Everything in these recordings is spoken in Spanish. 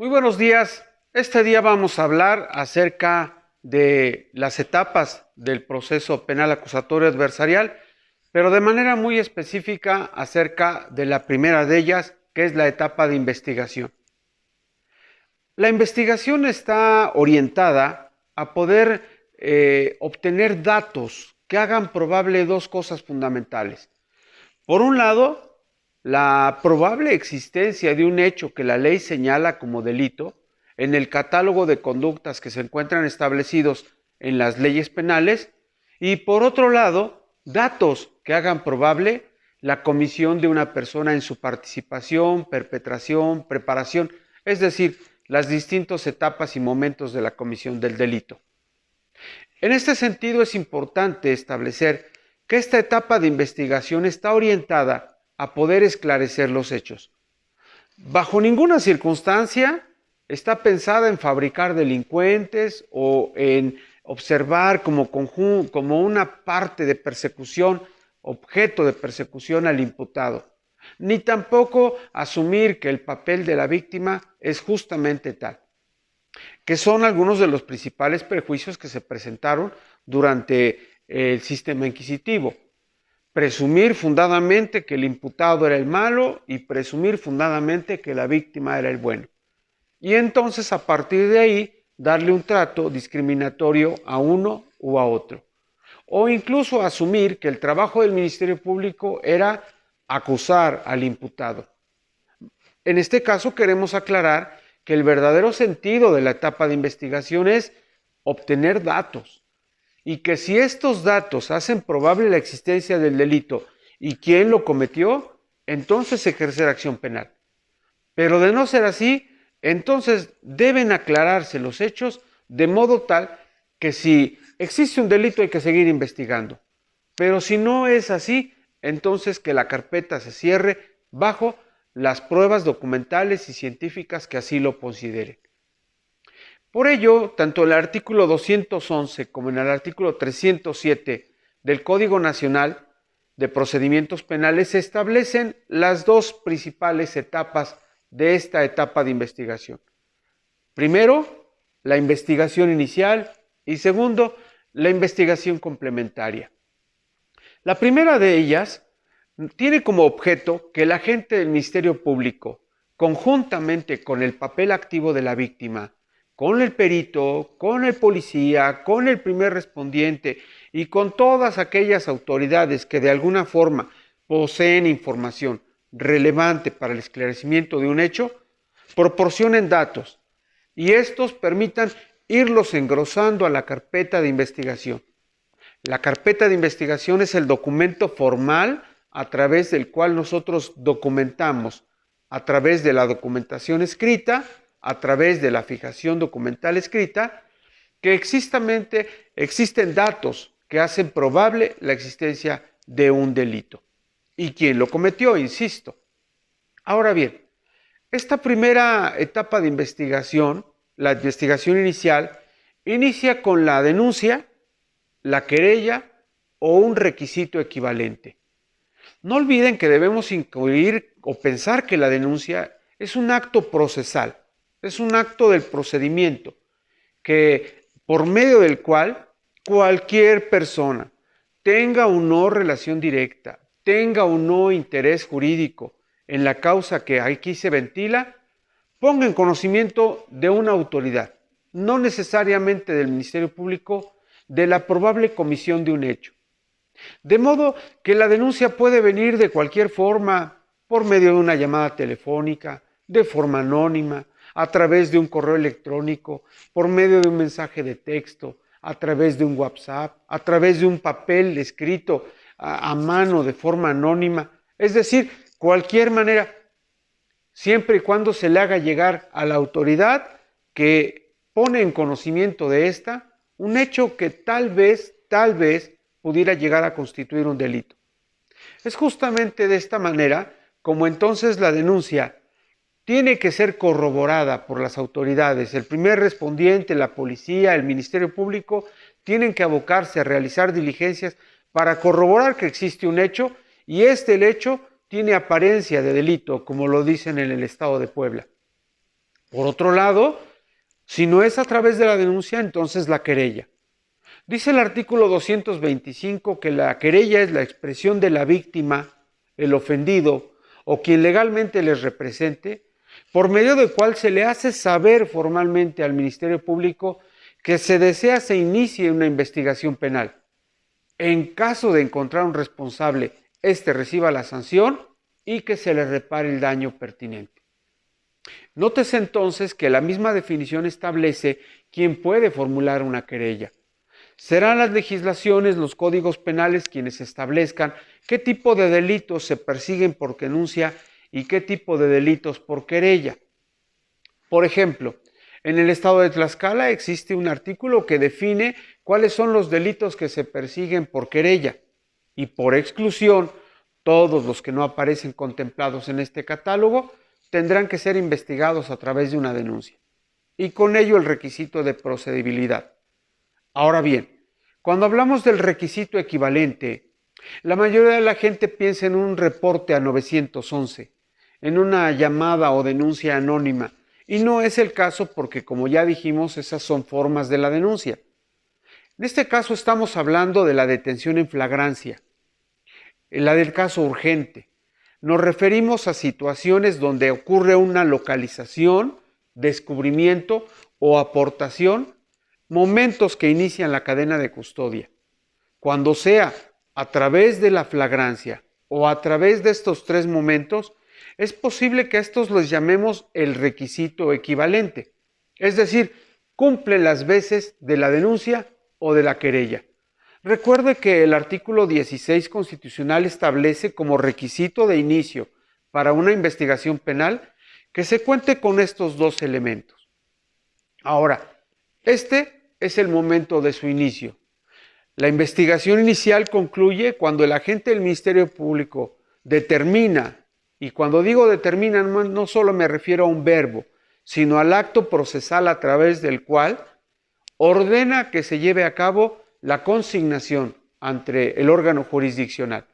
Muy buenos días. Este día vamos a hablar acerca de las etapas del proceso penal acusatorio adversarial, pero de manera muy específica acerca de la primera de ellas, que es la etapa de investigación. La investigación está orientada a poder obtener datos que hagan probable dos cosas fundamentales. Por un lado, la probable existencia de un hecho que la ley señala como delito en el catálogo de conductas que se encuentran establecidos en las leyes penales y por otro lado, datos que hagan probable la comisión de una persona en su participación, perpetración, preparación, es decir, las distintas etapas y momentos de la comisión del delito. En este sentido es importante establecer que esta etapa de investigación está orientada a poder esclarecer los hechos. Bajo ninguna circunstancia está pensada en fabricar delincuentes o en observar como una parte de persecución, objeto de persecución al imputado, ni tampoco asumir que el papel de la víctima es justamente tal, que son algunos de los principales prejuicios que se presentaron durante el sistema inquisitivo. Presumir fundadamente que el imputado era el malo y presumir fundadamente que la víctima era el bueno. Y entonces a partir de ahí darle un trato discriminatorio a uno u a otro. O incluso asumir que el trabajo del Ministerio Público era acusar al imputado. En este caso queremos aclarar que el verdadero sentido de la etapa de investigación es obtener datos y que si estos datos hacen probable la existencia del delito y quién lo cometió, entonces ejercer acción penal. Pero de no ser así, entonces deben aclararse los hechos de modo tal que si existe un delito hay que seguir investigando. Pero si no es así, entonces que la carpeta se cierre bajo las pruebas documentales y científicas que así lo consideren. Por ello, tanto el artículo 211 como en el artículo 307 del Código Nacional de Procedimientos Penales se establecen las dos principales etapas de esta etapa de investigación. Primero, la investigación inicial y segundo, la investigación complementaria. La primera de ellas tiene como objeto que el agente del Ministerio Público, conjuntamente con el papel activo de la víctima, con el perito, con el policía, con el primer respondiente y con todas aquellas autoridades que de alguna forma poseen información relevante para el esclarecimiento de un hecho, proporcionen datos y estos permitan irlos engrosando a la carpeta de investigación. La carpeta de investigación es el documento formal a través del cual nosotros documentamos, a través de la documentación escrita, a través de la fijación documental escrita, que existen datos que hacen probable la existencia de un delito. ¿Y quién lo cometió? Insisto. Ahora bien, esta primera etapa de investigación, la investigación inicial, inicia con la denuncia, la querella o un requisito equivalente. No olviden que debemos incluir o pensar que la denuncia es un acto procesal, es un acto del procedimiento, que por medio del cual cualquier persona tenga o no relación directa, tenga o no interés jurídico en la causa que aquí se ventila, ponga en conocimiento de una autoridad, no necesariamente del Ministerio Público, de la probable comisión de un hecho. De modo que la denuncia puede venir de cualquier forma, por medio de una llamada telefónica, de forma anónima, a través de un correo electrónico, por medio de un mensaje de texto, a través de un WhatsApp, a través de un papel escrito a mano de forma anónima, es decir, cualquier manera, siempre y cuando se le haga llegar a la autoridad que pone en conocimiento de esta un hecho que tal vez pudiera llegar a constituir un delito. Es justamente de esta manera como entonces la denuncia tiene que ser corroborada por las autoridades. El primer respondiente, la policía, el Ministerio Público, tienen que abocarse a realizar diligencias para corroborar que existe un hecho y el hecho tiene apariencia de delito, como lo dicen en el Estado de Puebla. Por otro lado, si no es a través de la denuncia, entonces la querella. Dice el artículo 225 que la querella es la expresión de la víctima, el ofendido o quien legalmente les represente, por medio del cual se le hace saber formalmente al Ministerio Público que se desea se inicie una investigación penal. En caso de encontrar un responsable, éste reciba la sanción y que se le repare el daño pertinente. Nótese entonces que la misma definición establece quién puede formular una querella. Serán las legislaciones, los códigos penales quienes establezcan qué tipo de delitos se persiguen por denuncia y qué tipo de delitos por querella. Por ejemplo, en el estado de Tlaxcala existe un artículo que define cuáles son los delitos que se persiguen por querella y por exclusión, todos los que no aparecen contemplados en este catálogo tendrán que ser investigados a través de una denuncia y con ello el requisito de procedibilidad. Ahora bien, cuando hablamos del requisito equivalente, la mayoría de la gente piensa en un reporte a 911, en una llamada o denuncia anónima, y no es el caso porque, como ya dijimos, esas son formas de la denuncia. En este caso estamos hablando de la detención en flagrancia, la del caso urgente. Nos referimos a situaciones donde ocurre una localización, descubrimiento o aportación, momentos que inician la cadena de custodia. Cuando sea a través de la flagrancia o a través de estos tres momentos, es posible que a estos les llamemos el requisito equivalente, es decir, cumple las veces de la denuncia o de la querella. Recuerde que el artículo 16 constitucional establece como requisito de inicio para una investigación penal que se cuente con estos dos elementos. Ahora, este es el momento de su inicio. La investigación inicial concluye cuando el agente del Ministerio Público determina, y cuando digo determina no solo me refiero a un verbo, sino al acto procesal a través del cual ordena que se lleve a cabo la consignación ante el órgano jurisdiccional,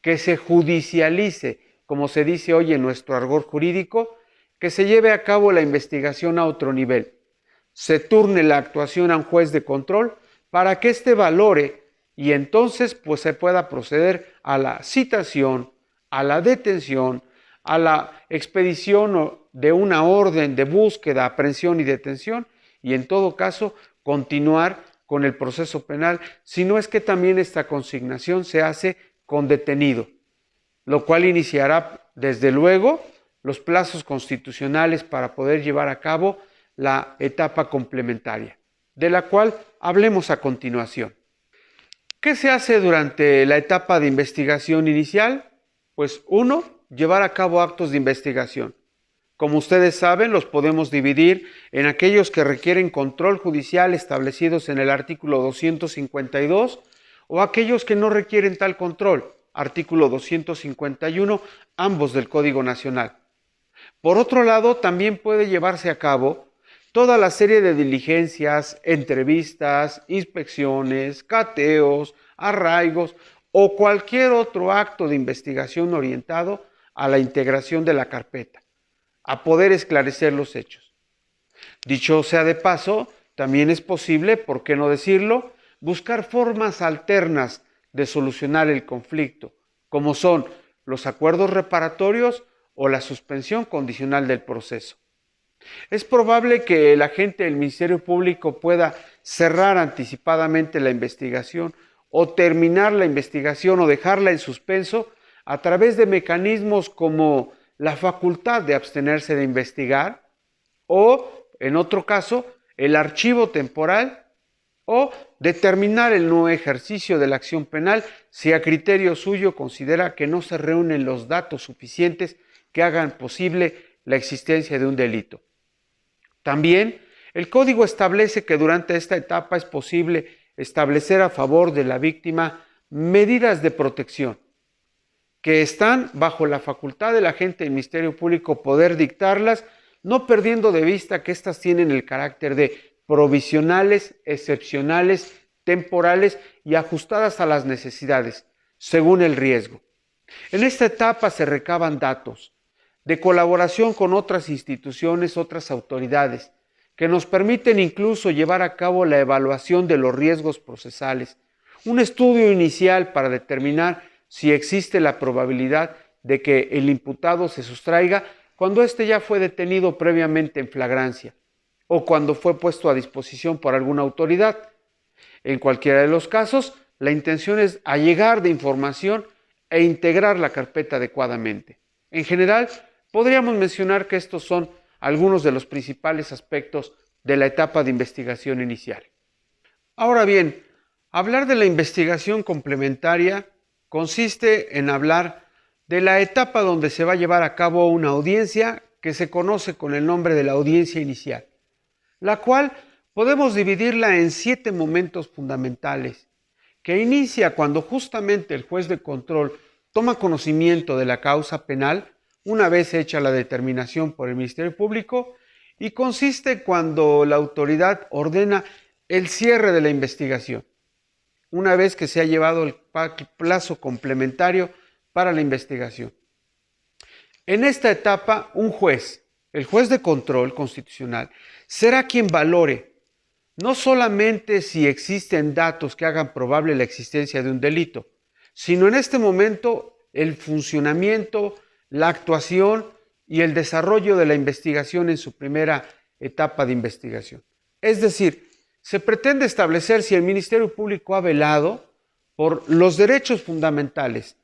que se judicialice, como se dice hoy en nuestro argot jurídico, que se lleve a cabo la investigación a otro nivel. Se turne la actuación a un juez de control para que éste valore y entonces pues se pueda proceder a la citación, a la detención, a la expedición de una orden de búsqueda, aprehensión y detención y en todo caso continuar con el proceso penal, si no es que también esta consignación se hace con detenido, lo cual iniciará desde luego los plazos constitucionales para poder llevar a cabo la etapa complementaria, de la cual hablemos a continuación. ¿Qué se hace durante la etapa de investigación inicial? Pues uno, llevar a cabo actos de investigación. Como ustedes saben, los podemos dividir en aquellos que requieren control judicial establecidos en el artículo 252 o aquellos que no requieren tal control, artículo 251, ambos del Código Nacional. Por otro lado, también puede llevarse a cabo toda la serie de diligencias, entrevistas, inspecciones, cateos, arraigos o cualquier otro acto de investigación orientado a la integración de la carpeta, a poder esclarecer los hechos. Dicho sea de paso, también es posible, por qué no decirlo, buscar formas alternas de solucionar el conflicto, como son los acuerdos reparatorios o la suspensión condicional del proceso. Es probable que el agente del Ministerio Público pueda cerrar anticipadamente la investigación o terminar la investigación o dejarla en suspenso a través de mecanismos como la facultad de abstenerse de investigar o, en otro caso, el archivo temporal o determinar el no ejercicio de la acción penal si a criterio suyo considera que no se reúnen los datos suficientes que hagan posible la existencia de un delito. También, el Código establece que durante esta etapa es posible establecer a favor de la víctima medidas de protección, que están bajo la facultad del agente del Ministerio Público poder dictarlas, no perdiendo de vista que éstas tienen el carácter de provisionales, excepcionales, temporales y ajustadas a las necesidades, según el riesgo. En esta etapa se recaban datos de colaboración con otras instituciones, otras autoridades, que nos permiten incluso llevar a cabo la evaluación de los riesgos procesales, un estudio inicial para determinar si existe la probabilidad de que el imputado se sustraiga cuando éste ya fue detenido previamente en flagrancia o cuando fue puesto a disposición por alguna autoridad. En cualquiera de los casos, la intención es allegar de información e integrar la carpeta adecuadamente. En general, podríamos mencionar que estos son algunos de los principales aspectos de la etapa de investigación inicial. Ahora bien, hablar de la investigación complementaria consiste en hablar de la etapa donde se va a llevar a cabo una audiencia que se conoce con el nombre de la audiencia inicial, la cual podemos dividirla en 7 momentos fundamentales, que inicia cuando justamente el juez de control toma conocimiento de la causa penal una vez hecha la determinación por el Ministerio Público y consiste cuando la autoridad ordena el cierre de la investigación, una vez que se ha llevado el plazo complementario para la investigación. En esta etapa, un juez, el juez de control constitucional, será quien valore no solamente si existen datos que hagan probable la existencia de un delito, sino en este momento el funcionamiento, la actuación y el desarrollo de la investigación en su primera etapa de investigación. Es decir, se pretende establecer si el Ministerio Público ha velado por los derechos fundamentales,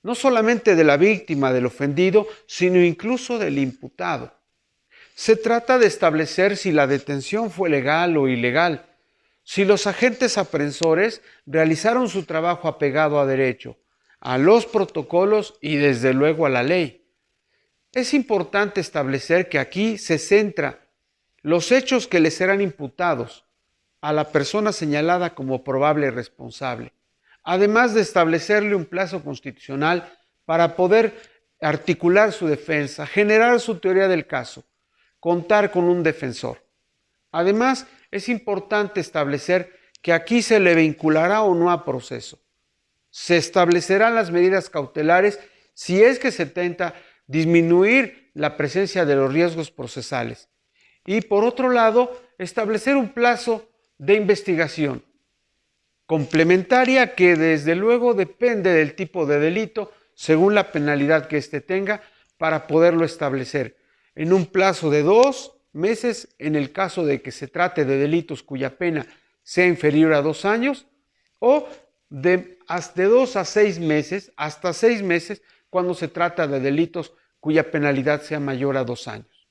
no solamente de la víctima, del ofendido, sino incluso del imputado. Se trata de establecer si la detención fue legal o ilegal, si los agentes aprensores realizaron su trabajo apegado a derecho, a los protocolos y desde luego a la ley. Es importante establecer que aquí se centra los hechos que le serán imputados a la persona señalada como probable responsable, además de establecerle un plazo constitucional para poder articular su defensa, generar su teoría del caso, contar con un defensor. Además, es importante establecer que aquí se le vinculará o no a proceso. Se establecerán las medidas cautelares si es que se intenta disminuir la presencia de los riesgos procesales. Y por otro lado, establecer un plazo de investigación complementaria que desde luego depende del tipo de delito según la penalidad que éste tenga para poderlo establecer en un plazo de 2 meses en el caso de que se trate de delitos cuya pena sea inferior a 2 años o de 2 a 6 meses, hasta 6 meses cuando se trata de delitos cuya penalidad sea mayor a 2 años.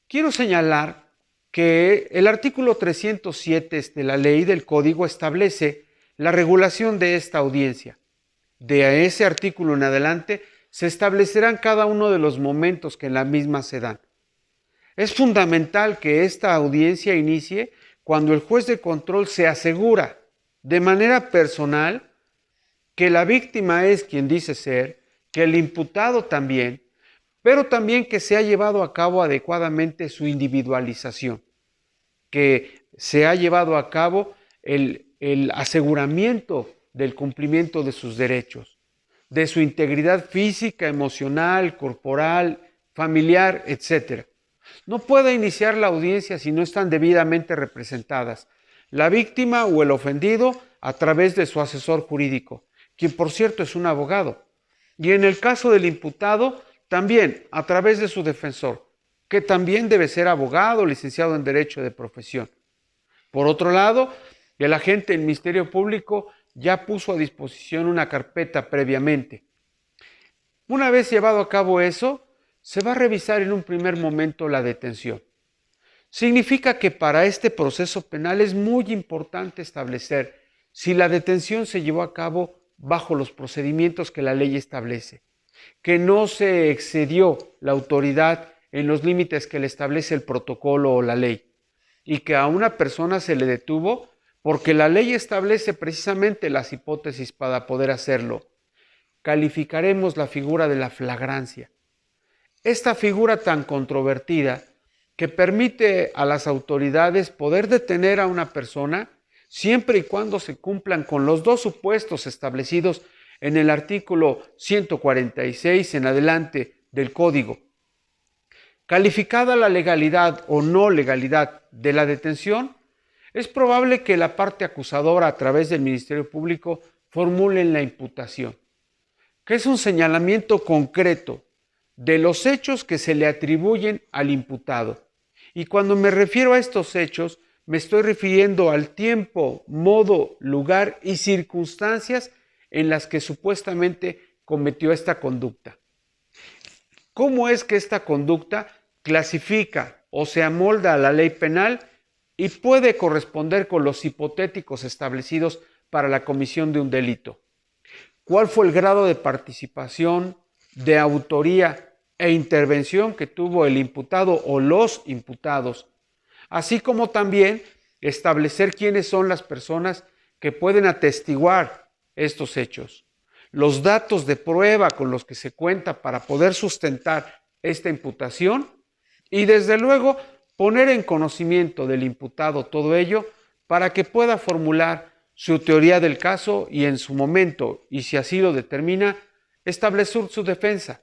Quiero señalar que el artículo 307 de la ley del Código establece la regulación de esta audiencia. De ese artículo en adelante se establecerán cada uno de los momentos que en la misma se dan. Es fundamental que esta audiencia inicie cuando el juez de control se asegura de manera personal que la víctima es quien dice ser, que el imputado también, pero también que se ha llevado a cabo adecuadamente su individualización, que se ha llevado a cabo el aseguramiento del cumplimiento de sus derechos, de su integridad física, emocional, corporal, familiar, etc. No puede iniciar la audiencia si no están debidamente representadas la víctima o el ofendido a través de su asesor jurídico, quien por cierto es un abogado, y en el caso del imputado también a través de su defensor, que también debe ser abogado, licenciado en Derecho de profesión. Por otro lado, el agente del Ministerio Público ya puso a disposición una carpeta previamente. Una vez llevado a cabo eso, se va a revisar en un primer momento la detención. Significa que para este proceso penal es muy importante establecer si la detención se llevó a cabo bajo los procedimientos que la ley establece, que no se excedió la autoridad en los límites que le establece el protocolo o la ley, y que a una persona se le detuvo porque la ley establece precisamente las hipótesis para poder hacerlo. Calificaremos la figura de la flagrancia. Esta figura tan controvertida que permite a las autoridades poder detener a una persona siempre y cuando se cumplan con los 2 supuestos establecidos en el artículo 146 en adelante del Código. Calificada la legalidad o no legalidad de la detención, es probable que la parte acusadora a través del Ministerio Público formule la imputación, que es un señalamiento concreto de los hechos que se le atribuyen al imputado. Y cuando me refiero a estos hechos, me estoy refiriendo al tiempo, modo, lugar y circunstancias en las que supuestamente cometió esta conducta. ¿Cómo es que esta conducta clasifica o se amolda a la ley penal y puede corresponder con los hipotéticos establecidos para la comisión de un delito? ¿Cuál fue el grado de participación, de autoría e intervención que tuvo el imputado o los imputados? Así como también establecer quiénes son las personas que pueden atestiguar estos hechos, los datos de prueba con los que se cuenta para poder sustentar esta imputación y desde luego poner en conocimiento del imputado todo ello para que pueda formular su teoría del caso y en su momento, y si así lo determina, establecer su defensa.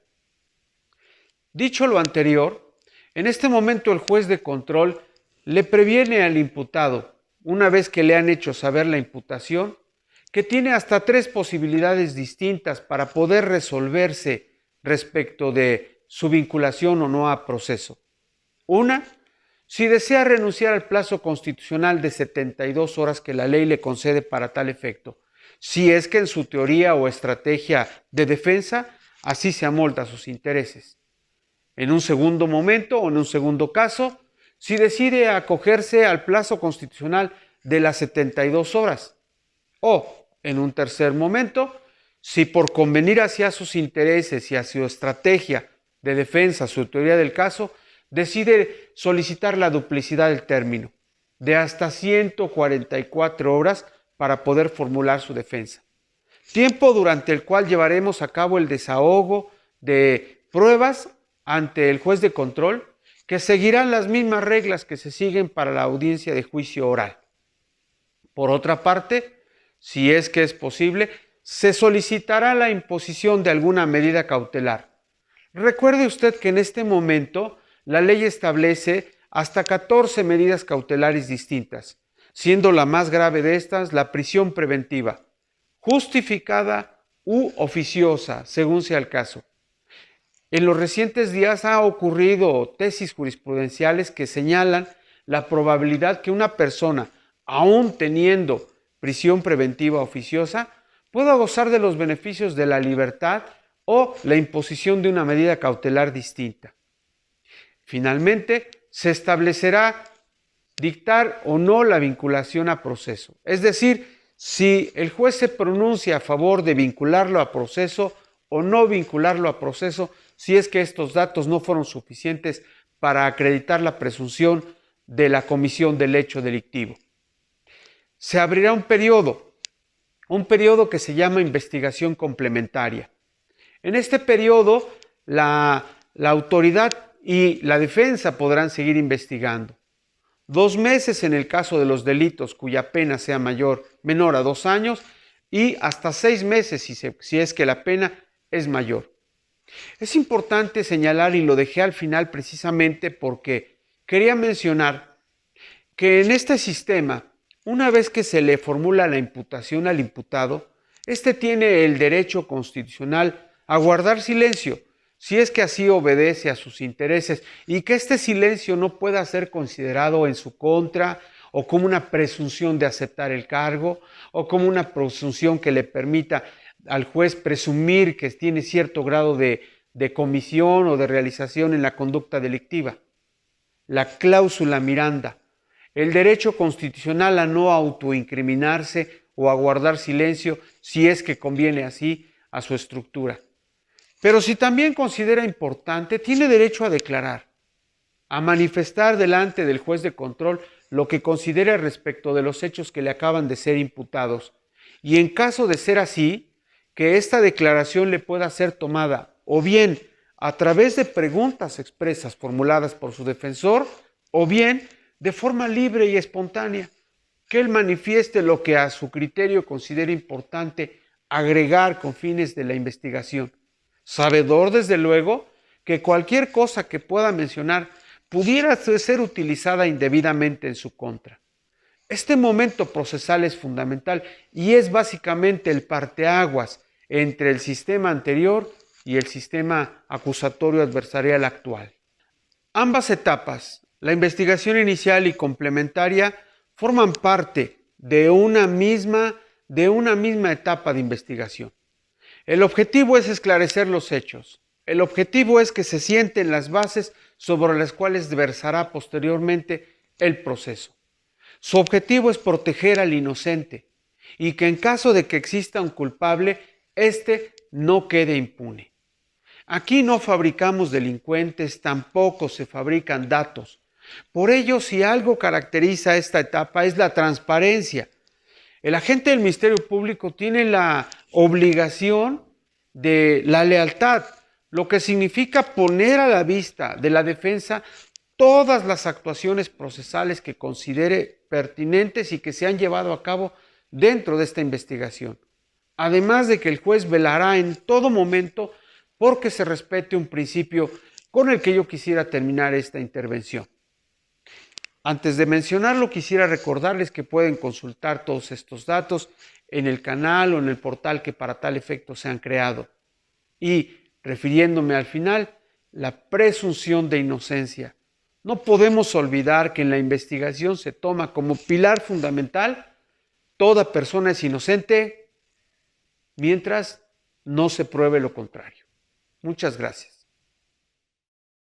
Dicho lo anterior, en este momento el juez de control le previene al imputado, una vez que le han hecho saber la imputación, que tiene hasta 3 posibilidades distintas para poder resolverse respecto de su vinculación o no a proceso. Una, si desea renunciar al plazo constitucional de 72 horas que la ley le concede para tal efecto, si es que en su teoría o estrategia de defensa así se amolda a sus intereses. En un segundo momento o en un segundo caso, si decide acogerse al plazo constitucional de las 72 horas. O, en un tercer momento, si por convenir hacia sus intereses y hacia su estrategia de defensa, su teoría del caso, decide solicitar la duplicidad del término, de hasta 144 horas para poder formular su defensa. Tiempo durante el cual llevaremos a cabo el desahogo de pruebas ante el juez de control, que seguirán las mismas reglas que se siguen para la audiencia de juicio oral. Por otra parte, si es que es posible, se solicitará la imposición de alguna medida cautelar. Recuerde usted que en este momento la ley establece hasta 14 medidas cautelares distintas, siendo la más grave de estas la prisión preventiva, justificada u oficiosa, según sea el caso. En los recientes días ha ocurrido tesis jurisprudenciales que señalan la probabilidad que una persona, aún teniendo prisión preventiva oficiosa, pueda gozar de los beneficios de la libertad o la imposición de una medida cautelar distinta. Finalmente, se establecerá dictar o no la vinculación a proceso. Es decir, si el juez se pronuncia a favor de vincularlo a proceso o no vincularlo a proceso, si es que estos datos no fueron suficientes para acreditar la presunción de la comisión del hecho delictivo. Se abrirá un periodo que se llama investigación complementaria. En este periodo, la autoridad y la defensa podrán seguir investigando. 2 meses en el caso de los delitos cuya pena sea menor a 2 años y hasta 6 meses si es que la pena es mayor. Es importante señalar, y lo dejé al final precisamente porque quería mencionar que en este sistema, una vez que se le formula la imputación al imputado, éste tiene el derecho constitucional a guardar silencio, si es que así obedece a sus intereses, y que este silencio no pueda ser considerado en su contra o como una presunción de aceptar el cargo o como una presunción que le permita al juez presumir que tiene cierto grado de comisión o de realización en la conducta delictiva. La cláusula Miranda, el derecho constitucional a no autoincriminarse o a guardar silencio si es que conviene así a su estructura. Pero si también considera importante, tiene derecho a declarar, a manifestar delante del juez de control lo que considere respecto de los hechos que le acaban de ser imputados. Y en caso de ser así, que esta declaración le pueda ser tomada o bien a través de preguntas expresas formuladas por su defensor o bien de forma libre y espontánea, que él manifieste lo que a su criterio considere importante agregar con fines de la investigación, sabedor desde luego que cualquier cosa que pueda mencionar pudiera ser utilizada indebidamente en su contra. Este momento procesal es fundamental y es básicamente el parteaguas entre el sistema anterior y el sistema acusatorio adversarial actual. Ambas etapas, la investigación inicial y complementaria, forman parte de una misma etapa de investigación. El objetivo es esclarecer los hechos. El objetivo es que se sienten las bases sobre las cuales versará posteriormente el proceso. Su objetivo es proteger al inocente y que en caso de que exista un culpable, éste no quede impune. Aquí no fabricamos delincuentes, tampoco se fabrican datos. Por ello, si algo caracteriza esta etapa es la transparencia. El agente del Ministerio Público tiene la obligación de la lealtad, lo que significa poner a la vista de la defensa todas las actuaciones procesales que considere pertinentes y que se han llevado a cabo dentro de esta investigación. Además de que el juez velará en todo momento porque se respete un principio con el que yo quisiera terminar esta intervención. Antes de mencionarlo, quisiera recordarles que pueden consultar todos estos datos en el canal o en el portal que para tal efecto se han creado. Y, refiriéndome al final, la presunción de inocencia. No podemos olvidar que en la investigación se toma como pilar fundamental toda persona es inocente mientras no se pruebe lo contrario. Muchas gracias.